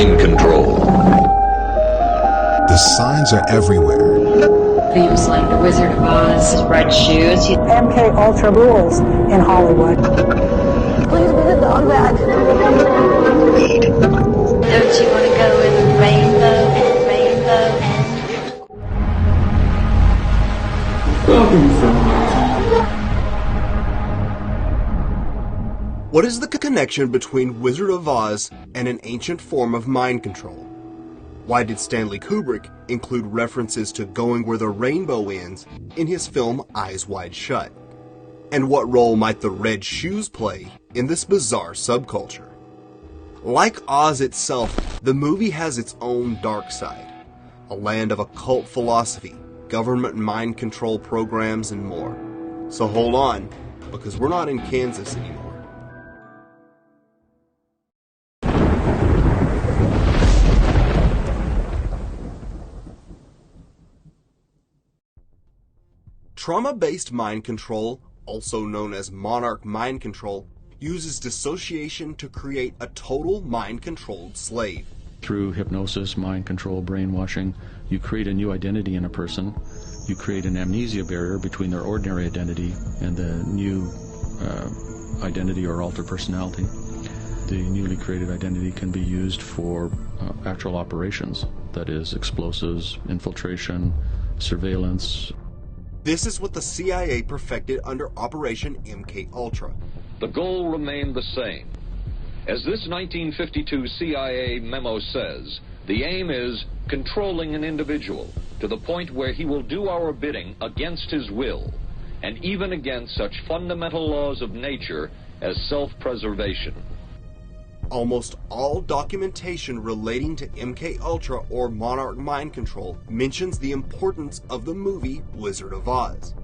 mind control. The signs are everywhere. Themes like The Wizard of Oz, Red Shoes, MK Ultra rules in Hollywood. Please be the dog bag. Don't you want to go with a rainbow and rainbow and... What is the connection between Wizard of Oz and an ancient form of mind control? Why did Stanley Kubrick include references to going where the rainbow ends in his film Eyes Wide Shut? And what role might the red shoes play in this bizarre subculture? Like Oz itself, the movie has its own dark side, a land of occult philosophy, government mind control programs, and more. So hold on, because we're not in Kansas anymore. Trauma-based mind control, also known as monarch mind control, uses dissociation to create a total mind-controlled slave. Through hypnosis, mind control, brainwashing, you create a new identity in a person. You create an amnesia barrier between their ordinary identity and the new identity or altered personality. The newly created identity can be used for actual operations, that is, explosives, infiltration, surveillance. This is what the CIA perfected under Operation MK-Ultra. The goal remained the same. As this 1952 CIA memo says, the aim is controlling an individual to the point where he will do our bidding against his will, and even against such fundamental laws of nature as self-preservation. Almost all documentation relating to MK-Ultra or monarch mind control mentions the importance of the movie Wizard of Oz.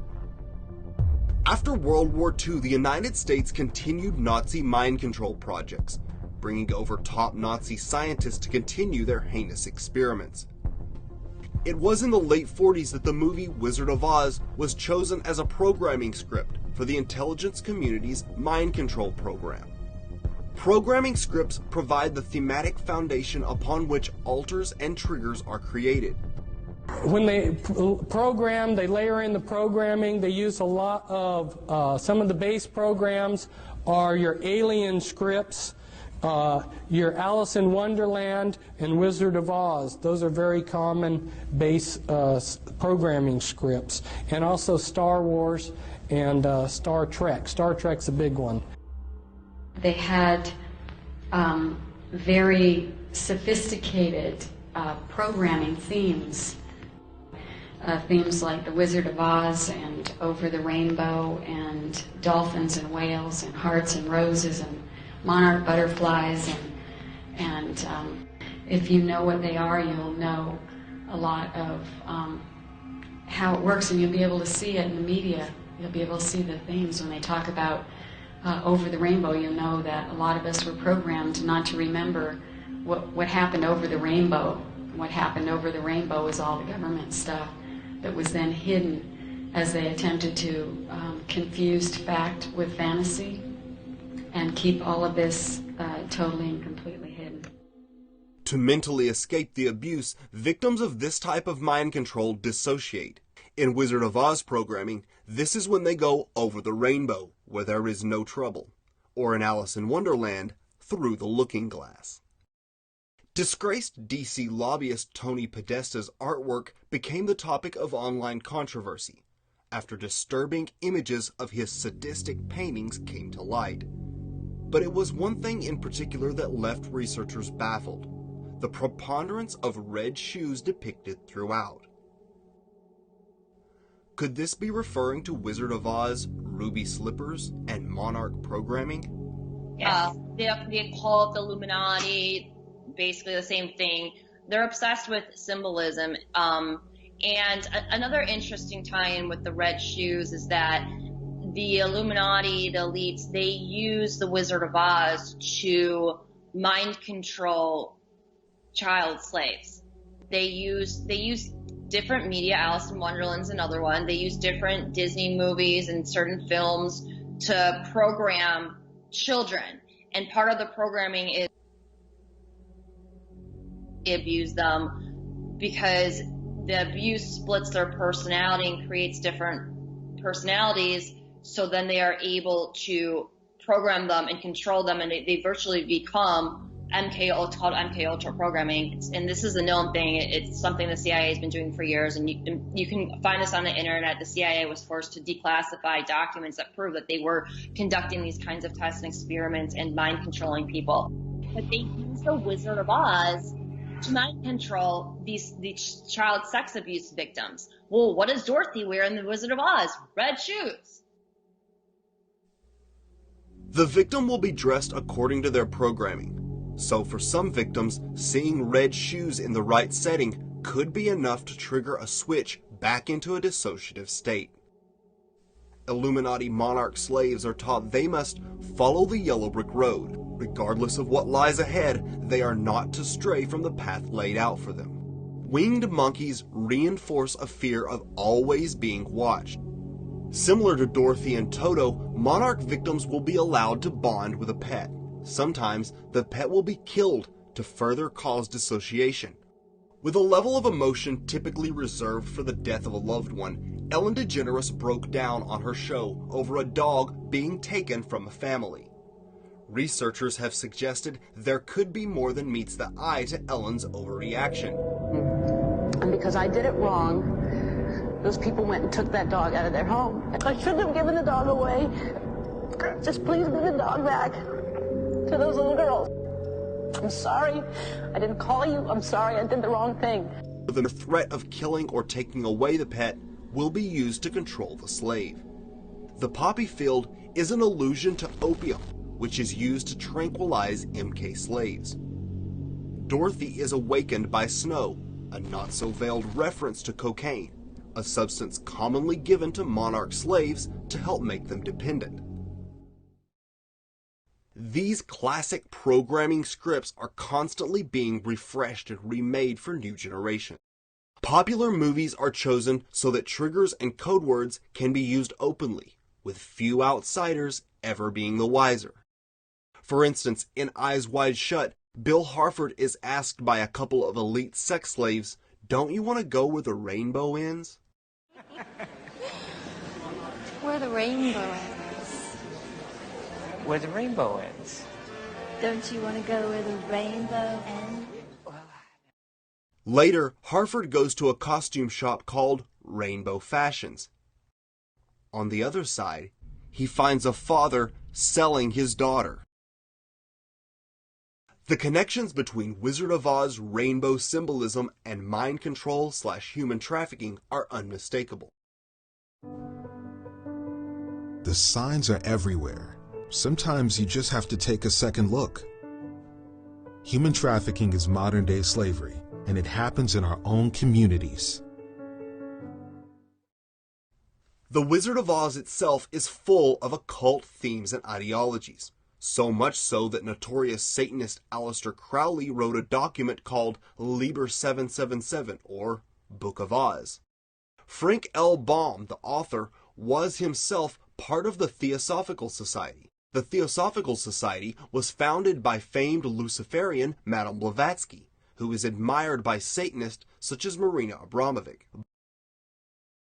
After World War II, the United States continued Nazi mind control projects, bringing over top Nazi scientists to continue their heinous experiments. It was in the late 40s that the movie Wizard of Oz was chosen as a programming script for the intelligence community's mind control program. Programming scripts provide the thematic foundation upon which alters and triggers are created. When they program, they layer in the programming, they use a lot of, some of the base programs are your Alien scripts, your Alice in Wonderland and Wizard of Oz. Those are very common base programming scripts. And also Star Wars and Star Trek. Star Trek's a big one. They had very sophisticated programming themes. Themes like The Wizard of Oz and Over the Rainbow and Dolphins and Whales and Hearts and Roses and Monarch Butterflies. And if you know what they are, you'll know a lot of how it works, and you'll be able to see it in the media. You'll be able to see the themes when they talk about Over the Rainbow. You'll know that a lot of us were programmed not to remember what happened over the rainbow. What happened over the rainbow was all the government stuff that was then hidden as they attempted to confuse fact with fantasy and keep all of this totally and completely hidden. To mentally escape the abuse, victims of this type of mind control dissociate. In Wizard of Oz programming, this is when they go over the rainbow, where there is no trouble, or in Alice in Wonderland, through the looking glass. Disgraced DC lobbyist Tony Podesta's artwork became the topic of online controversy after disturbing images of his sadistic paintings came to light. But it was one thing in particular that left researchers baffled: the preponderance of red shoes depicted throughout. Could this be referring to Wizard of Oz, ruby slippers, and monarch programming? Yeah, they call it the Illuminati, basically the same thing. They're obsessed with symbolism. And another interesting tie-in with the red shoes is that the Illuminati, the elites, they use the Wizard of Oz to mind control child slaves. They use different media. Alice in Wonderland's another one. They use different Disney movies and certain films to program children. And part of the programming is abuse them because the abuse splits their personality and creates different personalities. So then they are able to program them and control them, and they virtually become it's called MK Ultra programming, and this is a known thing. It's something the CIA has been doing for years, and you can find this on the internet. The CIA was forced to declassify documents that prove that they were conducting these kinds of tests and experiments and mind controlling people. But they use the Wizard of Oz to mind control these child sex abuse victims. Well, what does Dorothy wear in the Wizard of Oz? Red shoes. The victim will be dressed according to their programming. So for some victims, seeing red shoes in the right setting could be enough to trigger a switch back into a dissociative state. Illuminati monarch slaves are taught they must follow the yellow brick road. Regardless of what lies ahead, they are not to stray from the path laid out for them. Winged monkeys reinforce a fear of always being watched. Similar to Dorothy and Toto, monarch victims will be allowed to bond with a pet. Sometimes the pet will be killed to further cause dissociation. With a level of emotion typically reserved for the death of a loved one, Ellen DeGeneres broke down on her show over a dog being taken from a family. Researchers have suggested there could be more than meets the eye to Ellen's overreaction. And because I did it wrong, those people went and took that dog out of their home. I shouldn't have given the dog away. Just please give the dog back to those little girls. I'm sorry. I didn't call you. I'm sorry. I did the wrong thing. The threat of killing or taking away the pet will be used to control the slave. The poppy field is an allusion to opium, which is used to tranquilize MK slaves. Dorothy is awakened by snow, a not-so-veiled reference to cocaine, a substance commonly given to monarch slaves to help make them dependent. These classic programming scripts are constantly being refreshed and remade for new generations. Popular movies are chosen so that triggers and code words can be used openly, with few outsiders ever being the wiser. For instance, in Eyes Wide Shut, Bill Harford is asked by a couple of elite sex slaves, "Don't you want to go where the rainbow ends?" Where the rainbow ends. Where the rainbow ends. Don't you want to go where the rainbow ends? Later, Harford goes to a costume shop called Rainbow Fashions. On the other side, he finds a father selling his daughter. The connections between Wizard of Oz rainbow symbolism and mind control/human trafficking are unmistakable. The signs are everywhere. Sometimes you just have to take a second look. Human trafficking is modern-day slavery, and it happens in our own communities. The Wizard of Oz itself is full of occult themes and ideologies, so much so that notorious Satanist Aleister Crowley wrote a document called Liber 777, or Book of Oz. Frank L. Baum, the author, was himself part of the Theosophical Society. The Theosophical Society was founded by famed Luciferian Madame Blavatsky, who is admired by Satanists such as Marina Abramovic.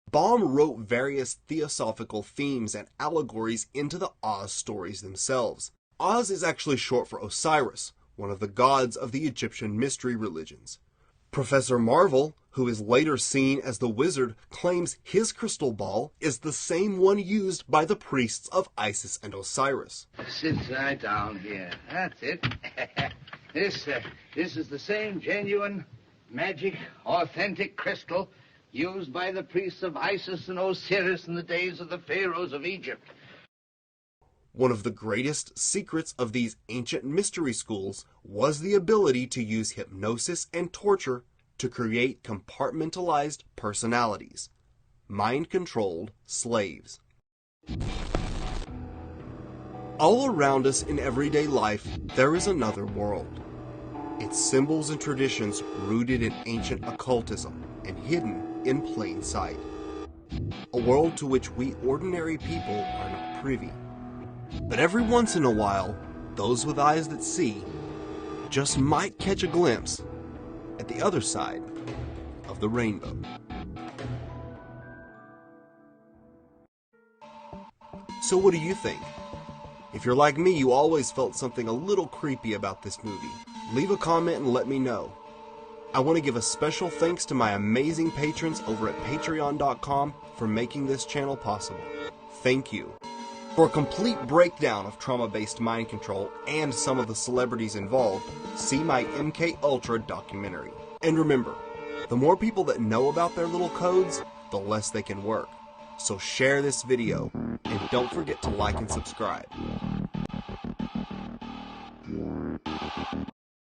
Baum wrote various theosophical themes and allegories into the Oz stories themselves. Oz is actually short for Osiris, one of the gods of the Egyptian mystery religions. Professor Marvel, who is later seen as the wizard, claims his crystal ball is the same one used by the priests of Isis and Osiris. Sit right down here. That's it. This is the same genuine, magic, authentic crystal used by the priests of Isis and Osiris in the days of the pharaohs of Egypt. One of the greatest secrets of these ancient mystery schools was the ability to use hypnosis and torture to create compartmentalized personalities, mind-controlled slaves. All around us in everyday life, there is another world. Its symbols and traditions rooted in ancient occultism and hidden in plain sight. A world to which we ordinary people are not privy. But every once in a while, those with eyes that see just might catch a glimpse at the other side of the rainbow. So what do you think? If you're like me, you always felt something a little creepy about this movie. Leave a comment and let me know. I want to give a special thanks to my amazing patrons over at patreon.com for making this channel possible. Thank you. For a complete breakdown of trauma-based mind control and some of the celebrities involved, see my MK Ultra documentary. And remember, the more people that know about their little codes, the less they can work. So share this video, and don't forget to like and subscribe.